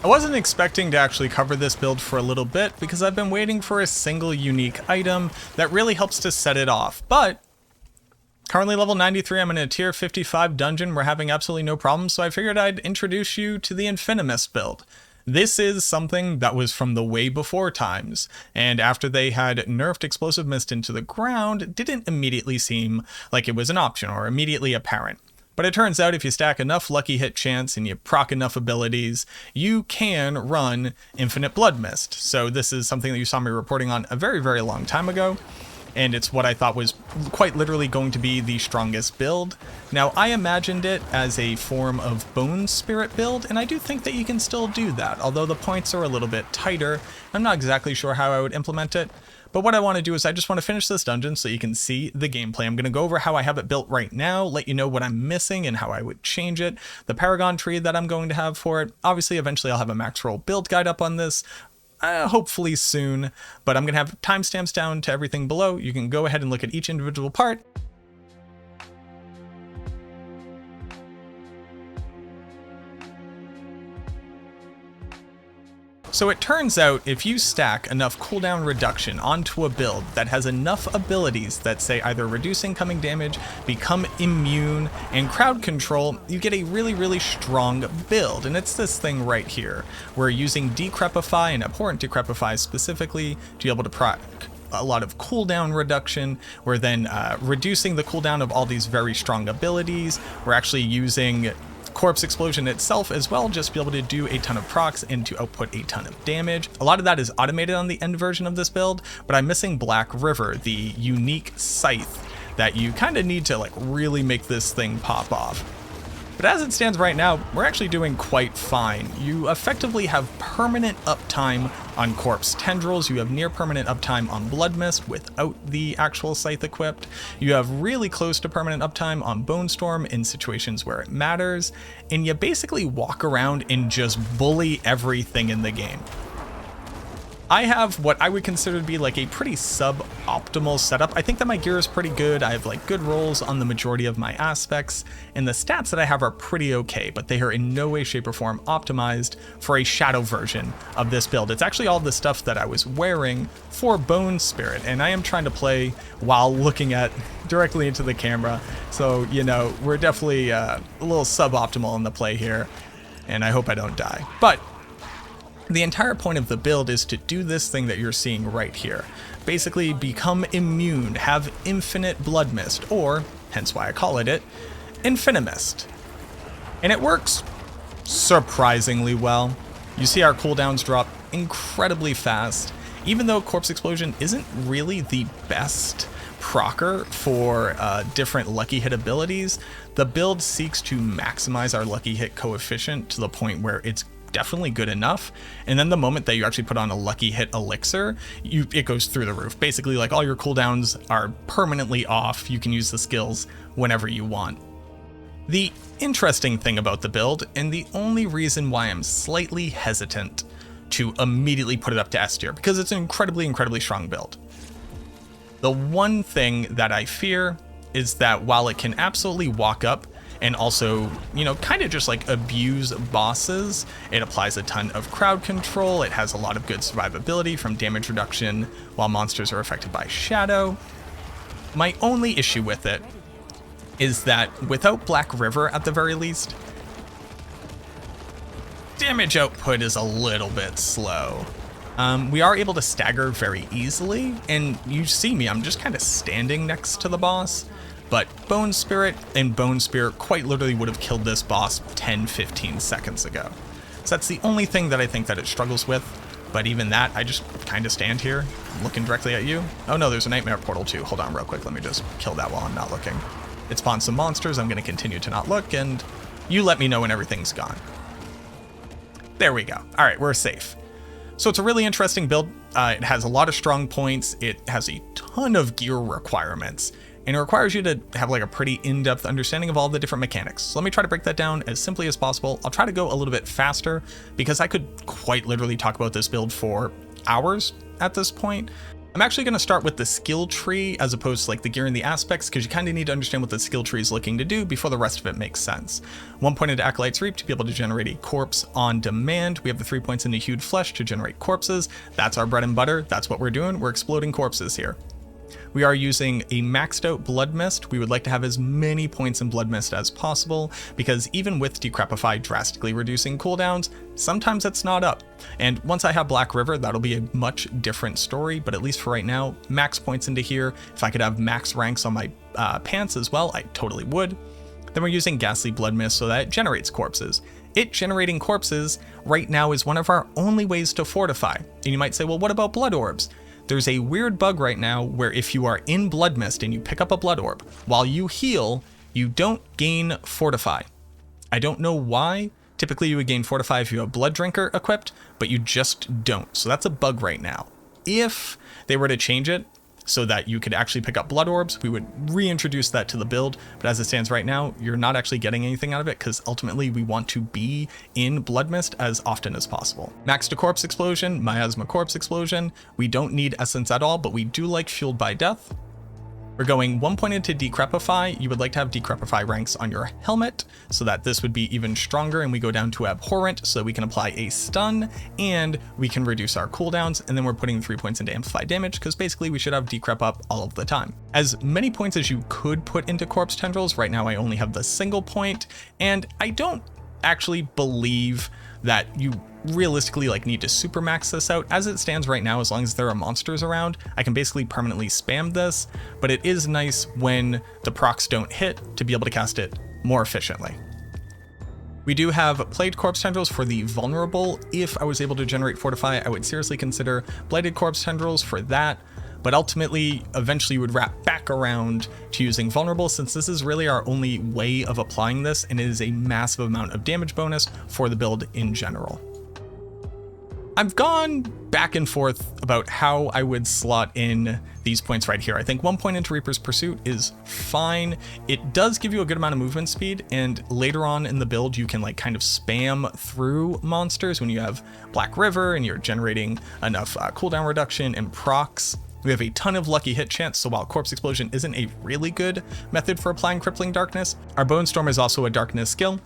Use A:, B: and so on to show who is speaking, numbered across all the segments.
A: I wasn't expecting to actually cover this build for a little bit because I've been waiting for a single unique item that really helps to set it off, but currently level 93, I'm in a tier 55 dungeon, we're having absolutely no problems, so I figured I'd introduce you to the Infinimist build. This is something that was from the way before times, and after they had nerfed Explosive Mist into the ground, it didn't immediately seem like it was an option or immediately apparent. But it turns out if you stack enough lucky hit chance and you proc enough abilities, you can run Infinite Blood Mist. So this is something that you saw me reporting on a very, very long time ago, and it's what I thought was quite literally going to be the strongest build. Now, I imagined it as a form of Bone Spirit build, and I do think that you can still do that, although the points are a little bit tighter. I'm not exactly sure how I would implement it. But what I want to do is I just want to finish this dungeon so you can see the gameplay. I'm going to go over how I have it built right now, let you know what I'm missing and how I would change it, the Paragon tree that I'm going to have for it. Obviously, eventually I'll have a max roll build guide up on this, hopefully soon, but I'm going to have timestamps down to everything below. You can go ahead and look at each individual part. So it turns out if you stack enough cooldown reduction onto a build that has enough abilities that say either reduce incoming damage, become immune, and crowd control, you get a really, really strong build. And it's this thing right here. We're using Decrepify and Abhorrent Decrepify specifically to be able to proc a lot of cooldown reduction. We're then reducing the cooldown of all these very strong abilities. We're actually using Corpse Explosion itself as well, just to be able to do a ton of procs and to output a ton of damage. A lot of that is automated on the end version of this build, but I'm missing Black River, the unique scythe that you kind of need to like really make this thing pop off. But as it stands right now, we're actually doing quite fine. You effectively have permanent uptime on Corpse Tendrils, you have near permanent uptime on Blood Mist without the actual scythe equipped, you have really close to permanent uptime on Bone Storm in situations where it matters, and you basically walk around and just bully everything in the game. I have what I would consider to be like a pretty suboptimal setup. I think that my gear is pretty good. I have like good rolls on the majority of my aspects, and the stats that I have are pretty okay, but they are in no way, shape, or form optimized for a shadow version of this build. It's actually all the stuff that I was wearing for Bone Spirit, and I am trying to play while looking at directly into the camera. So, you know, we're definitely a little suboptimal in the play here, and I hope I don't die. But the entire point of the build is to do this thing that you're seeing right here. Basically become immune, have infinite blood mist, or, hence why I call it, Infinimist. And it works surprisingly well. You see our cooldowns drop incredibly fast. Even though Corpse Explosion isn't really the best procer for different lucky hit abilities, the build seeks to maximize our lucky hit coefficient to the point where it's definitely good enough, and then the moment that you actually put on a lucky hit elixir, it goes through the roof. Basically, like, all your cooldowns are permanently off. You can use the skills whenever you want. The interesting thing about the build, and the only reason why I'm slightly hesitant to immediately put it up to S tier, because it's an incredibly strong build. The one thing that I fear is that while it can absolutely walk up and also, you know, kind of just like abuse bosses, it applies a ton of crowd control, it has a lot of good survivability from damage reduction while monsters are affected by shadow. My only issue with it is that without Black River at the very least, damage output is a little bit slow. We are able to stagger very easily, and you see me, I'm just kind of standing next to the boss. But Bone Spirit and Bone Spirit quite literally would have killed this boss 10-15 seconds ago. So that's the only thing that I think that it struggles with. But even that, I just kind of stand here looking directly at you. Oh no, there's a Nightmare Portal too. Hold on real quick, let me just kill that while I'm not looking. It spawns some monsters, I'm going to continue to not look, and you let me know when everything's gone. There we go. All right, we're safe. So it's a really interesting build. It has a lot of strong points. It has a ton of gear requirements, and it requires you to have like a pretty in-depth understanding of all the different mechanics. So let me try to break that down as simply as possible. I'll try to go a little bit faster because I could quite literally talk about this build for hours at this point. I'm actually going to start with the skill tree as opposed to like the gear and the aspects, because you kind of need to understand what the skill tree is looking to do before the rest of it makes sense. 1 point into Acolyte's Reap to be able to generate a corpse on demand. We have the 3 points into Hewed Flesh to generate corpses. That's our bread and butter. That's what we're doing. We're exploding corpses here. We are using a maxed out Blood Mist. We would like to have as many points in Blood Mist as possible, because even with Decrepify drastically reducing cooldowns, sometimes it's not up. And once I have Black River, that'll be a much different story, but at least for right now, max points into here. If I could have max ranks on my pants as well, I totally would. Then we're using Ghastly Blood Mist so that it generates corpses. It generating corpses right now is one of our only ways to fortify. And you might say, well, what about Blood Orbs? There's a weird bug right now where if you are in Blood Mist and you pick up a Blood Orb, while you heal, you don't gain Fortify. I don't know why. Typically you would gain Fortify if you have Blood Drinker equipped, but you just don't. So that's a bug right now. If they were to change it so that you could actually pick up Blood Orbs, we would reintroduce that to the build. But as it stands right now, you're not actually getting anything out of it, because ultimately we want to be in Blood Mist as often as possible. Max to Corpse Explosion, Miasma Corpse Explosion. We don't need Essence at all, but we do like Fueled by Death. We're going 1 point into Decrepify. You would like to have Decrepify ranks on your helmet so that this would be even stronger, and we go down to Abhorrent so we can apply a stun and we can reduce our cooldowns, and then we're putting 3 points into Amplify Damage, because basically we should have Decrep up all of the time. As many points as you could put into Corpse Tendrils, right now I only have the single point, and I don't actually believe that you realistically like need to super max this out. As it stands right now, as long as there are monsters around, I can basically permanently spam this, but it is nice when the procs don't hit to be able to cast it more efficiently. We do have Plagued Corpse Tendrils for the vulnerable. If I was able to generate Fortify, I would seriously consider Blighted Corpse Tendrils for that. But ultimately, eventually you would wrap back around to using Vulnerable, since this is really our only way of applying this, and it is a massive amount of damage bonus for the build in general. I've gone back and forth about how I would slot in these points right here. I think 1 point into Reaper's Pursuit is fine. It does give you a good amount of movement speed, and later on in the build you can like kind of spam through monsters when you have Black River and you're generating enough cooldown reduction and procs. We have a ton of lucky hit chance, so while Corpse Explosion isn't a really good method for applying Crippling Darkness, our Bone Storm is also a darkness skill.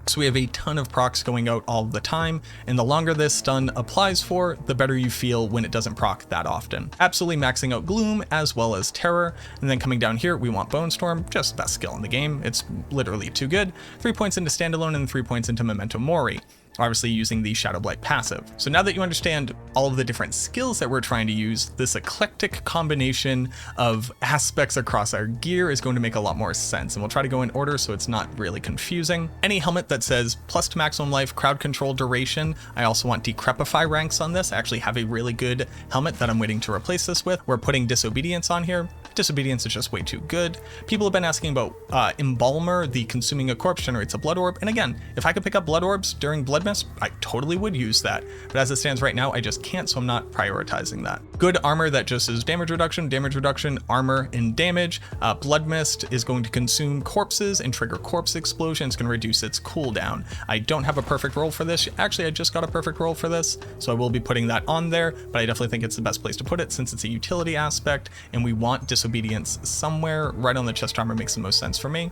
A: So we have a ton of procs going out all the time, and the longer this stun applies for, the better you feel when it doesn't proc that often. Absolutely maxing out Gloom as well as Terror, and then coming down here we want Bone Storm, just the best skill in the game. It's literally too good. 3 points into Standalone and 3 points into Memento Mori. Obviously using the Shadow Blight passive. So now that you understand all of the different skills that we're trying to use, this eclectic combination of aspects across our gear is going to make a lot more sense, and we'll try to go in order so it's not really confusing. Any helmet that says plus to maximum life, crowd control duration. I also want Decrepify ranks on this. I actually have a really good helmet that I'm waiting to replace this with. We're putting Disobedience on here. Disobedience is just way too good. People have been asking about Embalmer, the consuming a corpse generates a blood orb, and again, if I could pick up blood orbs during Blood Mist, I totally would use that, but as it stands right now, I just can't, so I'm not prioritizing that. Good armor that just is damage reduction, armor, and damage. Blood Mist is going to consume corpses and trigger corpse explosion. It's going to reduce its cooldown. I don't have a perfect roll for this. Actually, I just got a perfect roll for this, so I will be putting that on there, but I definitely think it's the best place to put it since it's a utility aspect, and we want Disobedience somewhere. Right on the chest armor makes the most sense for me.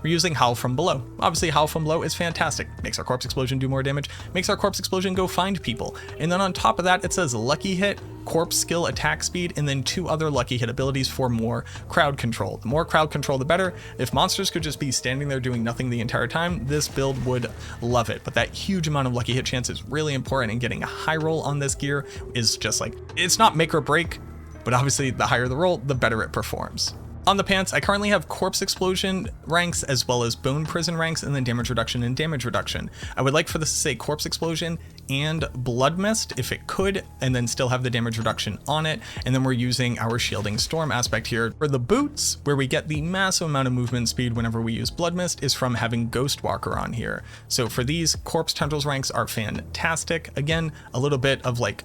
A: We're using Howl from Below. Obviously, Howl from Below is fantastic. Makes our corpse explosion do more damage, makes our corpse explosion go find people. And then on top of that, it says Lucky Hit, Corpse Skill, Attack Speed, and then 2 other Lucky Hit abilities for more crowd control. The more crowd control, the better. If monsters could just be standing there doing nothing the entire time, this build would love it. But that huge amount of Lucky Hit chance is really important, and getting a high roll on this gear is just like, it's not make or break, but obviously the higher the roll, the better it performs. On the pants, I currently have Corpse Explosion ranks as well as Bone Prison ranks, and then damage reduction and damage reduction. I would like for this to say Corpse Explosion and Blood Mist if it could, and then still have the damage reduction on it. And then we're using our Shielding Storm aspect here. For the boots, where we get the massive amount of movement speed whenever we use Blood Mist, is from having Ghost Walker on here. So for these, Corpse Tendrils ranks are fantastic. Again, a little bit of like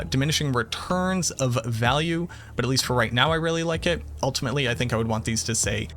A: diminishing returns of value, but at least for right now I really like it. Ultimately I think I would want these to say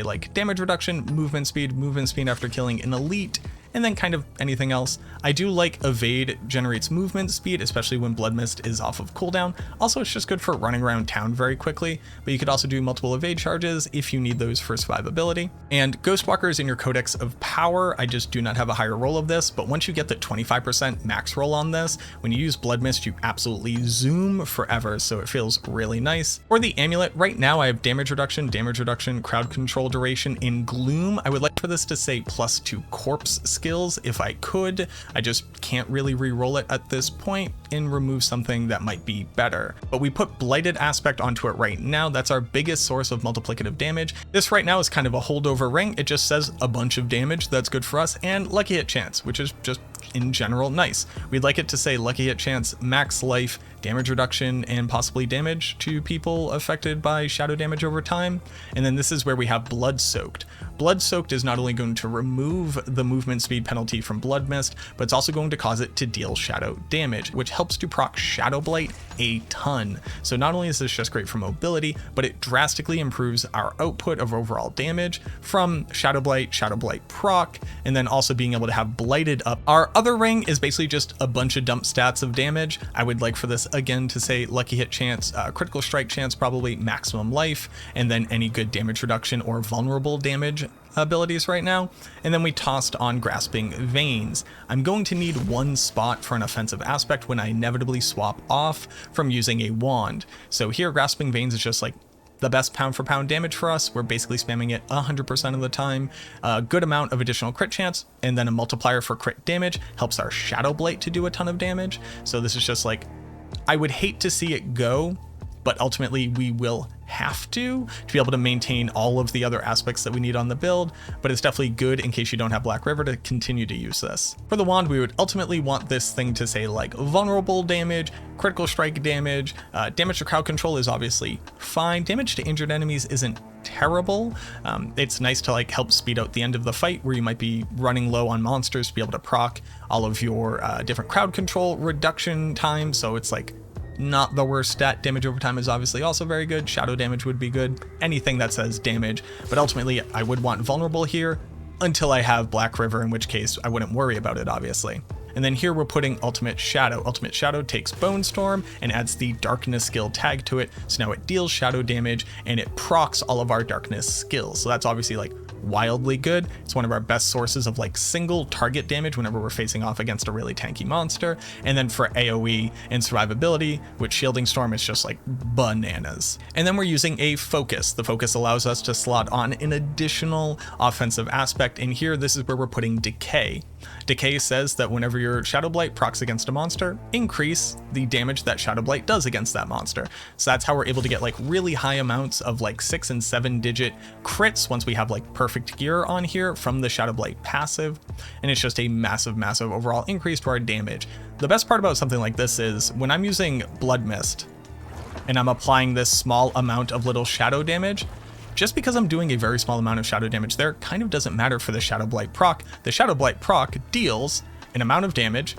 A: like damage reduction, movement speed after killing an elite, and then kind of anything else. I do like Evade generates movement speed, especially when Blood Mist is off of cooldown. Also, it's just good for running around town very quickly, but you could also do multiple evade charges if you need those for survivability. And Ghostwalker is in your Codex of Power. I just do not have a higher roll of this, but once you get the 25% max roll on this, when you use Blood Mist, you absolutely zoom forever, so it feels really nice. For the amulet, right now I have damage reduction, crowd control duration. In Gloom, I would like for this to say +2 corpse skills if I could. I just can't really re-roll it at this point and remove something that might be better. But we put Blighted Aspect onto it right now. That's our biggest source of multiplicative damage. This right now is kind of a holdover ring. It just says a bunch of damage. That's good for us. And Lucky Hit Chance, which is just in general nice. We'd like it to say Lucky Hit Chance, max life, damage reduction, and possibly damage to people affected by shadow damage over time. And then this is where we have Blood Soaked. Blood Soaked is not only going to remove the movement speed penalty from Blood Mist, but it's also going to cause it to deal shadow damage, which helps to proc Shadow Blight a ton. So not only is this just great for mobility, but it drastically improves our output of overall damage from Shadow Blight proc, and then also being able to have Blighted up. Our other ring is basically just a bunch of dump stats of damage. I would like for this again to say Lucky Hit Chance, critical strike chance, probably maximum life, and then any good damage reduction or vulnerable damage abilities right now. And then we tossed on Grasping Veins. I'm going to need one spot for an offensive aspect when I inevitably swap off from using a wand. So here Grasping Veins is just like the best pound for pound damage for us. We're basically spamming it 100% of the time. A good amount of additional crit chance, and then a multiplier for crit damage helps our Shadow Blight to do a ton of damage. So this is just like, I would hate to see it go, but ultimately we will have to be able to maintain all of the other aspects that we need on the build, but it's definitely good in case you don't have Black River to continue to use this. For the wand, we would ultimately want this thing to say like vulnerable damage, critical strike damage, damage to crowd control is obviously fine. Damage to injured enemies isn't terrible. It's nice to like help speed out the end of the fight where you might be running low on monsters to be able to proc all of your different crowd control reduction time. So it's like not the worst stat. Damage over time is obviously also very good. Shadow damage would be good. Anything that says damage, but ultimately I would want vulnerable here until I have Black River, in which case I wouldn't worry about it, obviously. And then here we're putting Ultimate Shadow. Ultimate Shadow takes Bone Storm and adds the Darkness skill tag to it. So now it deals shadow damage and it procs all of our Darkness skills. So that's obviously like wildly good. It's one of our best sources of like single target damage whenever we're facing off against a really tanky monster. And then for AoE and survivability with Shielding Storm, it's just like bananas. And then we're using a focus. The focus allows us to slot on an additional offensive aspect. And here, this is where we're putting Decay. Decay says that whenever your Shadow Blight procs against a monster, increase the damage that Shadow Blight does against that monster. So that's how we're able to get like really high amounts of like 6 and 7 digit crits once we have like perfect gear on here from the Shadow Blight passive. And it's just a massive overall increase to our damage. The best part about something like this is when I'm using Blood Mist and I'm applying this small amount of little shadow damage, just because I'm doing a very small amount of shadow damage there kind of doesn't matter for the Shadow Blight proc. The Shadow Blight proc deals an amount of damage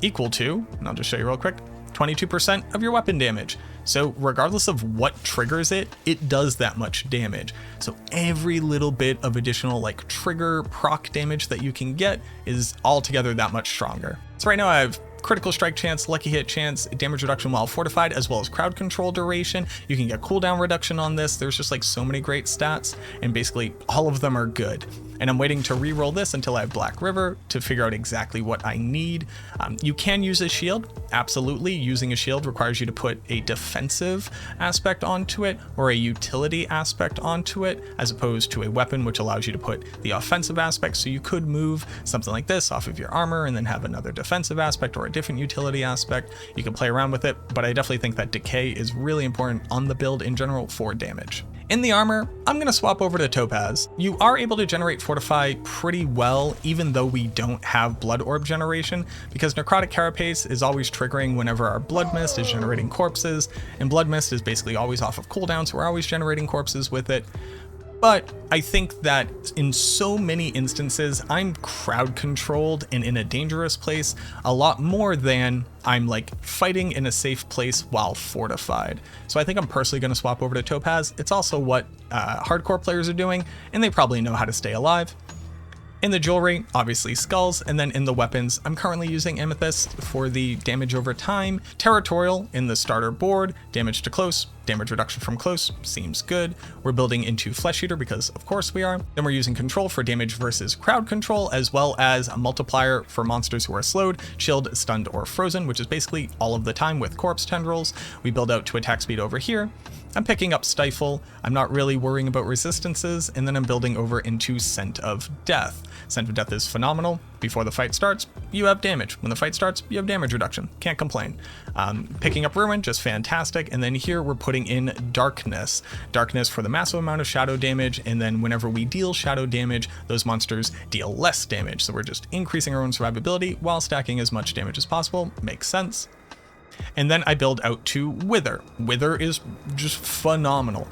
A: equal to, and I'll just show you real quick, 22% of your weapon damage. So regardless of what triggers it, it does that much damage. So every little bit of additional like trigger proc damage that you can get is altogether that much stronger. So right now I have critical strike chance, lucky hit chance, damage reduction while fortified, as well as crowd control duration. You can get cooldown reduction on this. There's just like so many great stats, and basically all of them are good. And I'm waiting to re-roll this until I have Black River to figure out exactly what I need. You can use a shield, absolutely. Using a shield requires you to put a defensive aspect onto it or a utility aspect onto it, as opposed to a weapon, which allows you to put the offensive aspect. So you could move something like this off of your armor and then have another defensive aspect or a different utility aspect. You can play around with it, but I definitely think that decay is really important on the build in general for damage. In the armor, I'm going to swap over to Topaz. You are able to generate Fortify pretty well, even though we don't have Blood Orb generation, because Necrotic Carapace is always triggering whenever our Blood Mist is generating corpses, and Blood Mist is basically always off of cooldown, so we're always generating corpses with it. But I think that in so many instances, I'm crowd controlled and in a dangerous place a lot more than I'm like fighting in a safe place while fortified. So I think I'm personally going to swap over to Topaz. It's also what hardcore players are doing, and they probably know how to stay alive. In the jewelry, obviously skulls, and then in the weapons, I'm currently using amethyst for the damage over time. Territorial in the starter board, damage to close, damage reduction from close, seems good. We're building into Flesh Eater because of course we are. Then we're using control for damage versus crowd control, as well as a multiplier for monsters who are slowed, chilled, stunned, or frozen, which is basically all of the time with corpse tendrils. We build out to attack speed over here. I'm picking up Stifle, I'm not really worrying about resistances, and then I'm building over into Scent of Death. Scent of Death is phenomenal. Before the fight starts, you have damage. When the fight starts, you have damage reduction. Can't complain. Picking up Ruin, just fantastic. And then here we're putting in Darkness. Darkness for the massive amount of shadow damage, and then whenever we deal shadow damage, those monsters deal less damage. So we're just increasing our own survivability while stacking as much damage as possible. Makes sense. And then I build out to Wither. Wither is just phenomenal.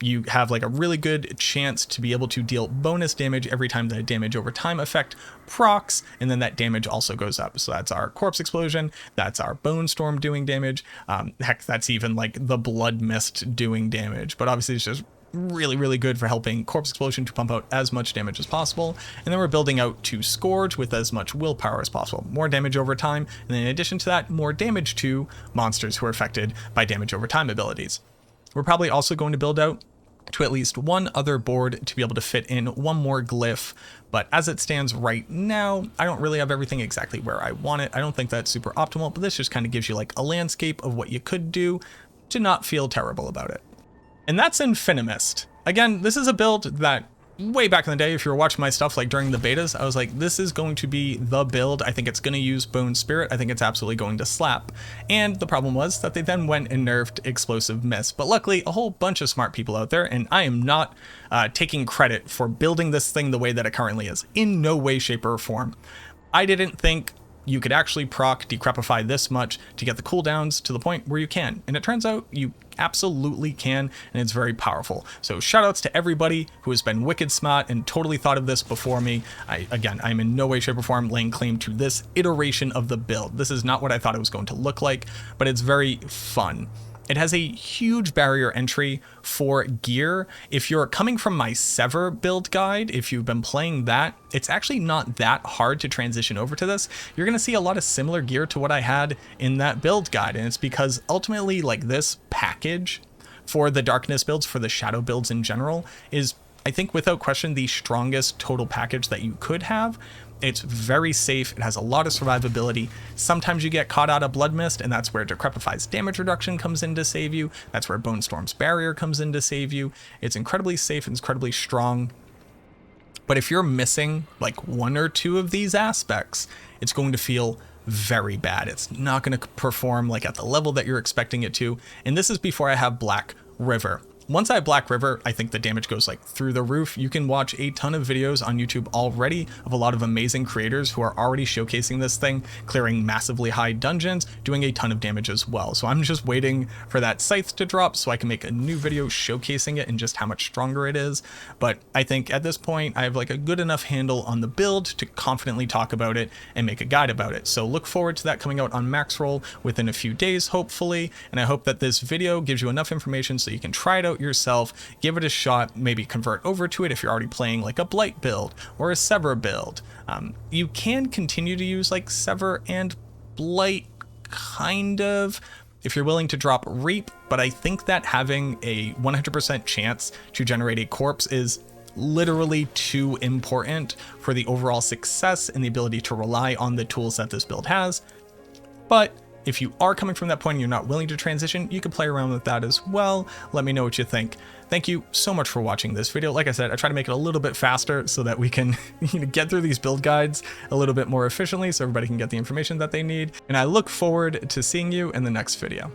A: You have like a really good chance to be able to deal bonus damage every time the damage over time effect procs, and then that damage also goes up. So that's our Corpse Explosion, that's our Bone Storm doing damage. Heck, that's even like the Blood Mist doing damage. But obviously it's just really good for helping Corpse Explosion to pump out as much damage as possible. And then we're building out to Scourge with as much willpower as possible. More damage over time, and then in addition to that, more damage to monsters who are affected by damage over time abilities. We're probably also going to build out to at least one other board to be able to fit in one more glyph, but as it stands right now, I don't really have everything exactly where I want it. I don't think that's super optimal, but this just kind of gives you like a landscape of what you could do to not feel terrible about it. And that's Infinimist. Again, this is a build that way back in the day, if you were watching my stuff like during the betas, I was like, this is going to be the build. I think it's going to use Bone Spirit. I think it's absolutely going to slap. And the problem was that they then went and nerfed Explosive Mist. But luckily, a whole bunch of smart people out there, and I am not taking credit for building this thing the way that it currently is. In no way, shape, or form. I didn't think you could actually proc Decrepify this much to get the cooldowns to the point where you can. And it turns out you absolutely can, and it's very powerful. So shoutouts to everybody who has been wicked smart and totally thought of this before me. I'm in no way, shape, or form laying claim to this iteration of the build. This is not what I thought it was going to look like, but it's very fun. It has a huge barrier entry for gear. If you're coming from my Sever build guide, if you've been playing that, it's actually not that hard to transition over to this. You're gonna see a lot of similar gear to what I had in that build guide, and it's because ultimately like this package for the darkness builds, for the shadow builds in general, is I think without question the strongest total package that you could have. It's very safe, it has a lot of survivability. Sometimes you get caught out of Blood Mist, and that's where Decrepify's damage reduction comes in to save you. That's where Bone Storm's barrier comes in to save you. It's incredibly safe and incredibly strong. But if you're missing like one or two of these aspects, it's going to feel very bad. It's not going to perform like at the level that you're expecting it to. And this is before I have Black River. Once I have Black River, I think the damage goes like through the roof. You can watch a ton of videos on YouTube already of a lot of amazing creators who are already showcasing this thing, clearing massively high dungeons, doing a ton of damage as well. So I'm just waiting for that scythe to drop so I can make a new video showcasing it and just how much stronger it is. But I think at this point, I have like a good enough handle on the build to confidently talk about it and make a guide about it. So look forward to that coming out on Maxroll within a few days, hopefully. And I hope that this video gives you enough information so you can try it out yourself, give it a shot, maybe convert over to it if you're already playing like a Blight build or a Sever build. You can continue to use like Sever and Blight kind of if you're willing to drop Reap, but I think that having a 100% chance to generate a corpse is literally too important for the overall success and the ability to rely on the tools that this build has. But if you are coming from that point and you're not willing to transition, you can play around with that as well. Let me know what you think. Thank you so much for watching this video. Like I said, I try to make it a little bit faster so that we can get through these build guides a little bit more efficiently so everybody can get the information that they need. And I look forward to seeing you in the next video.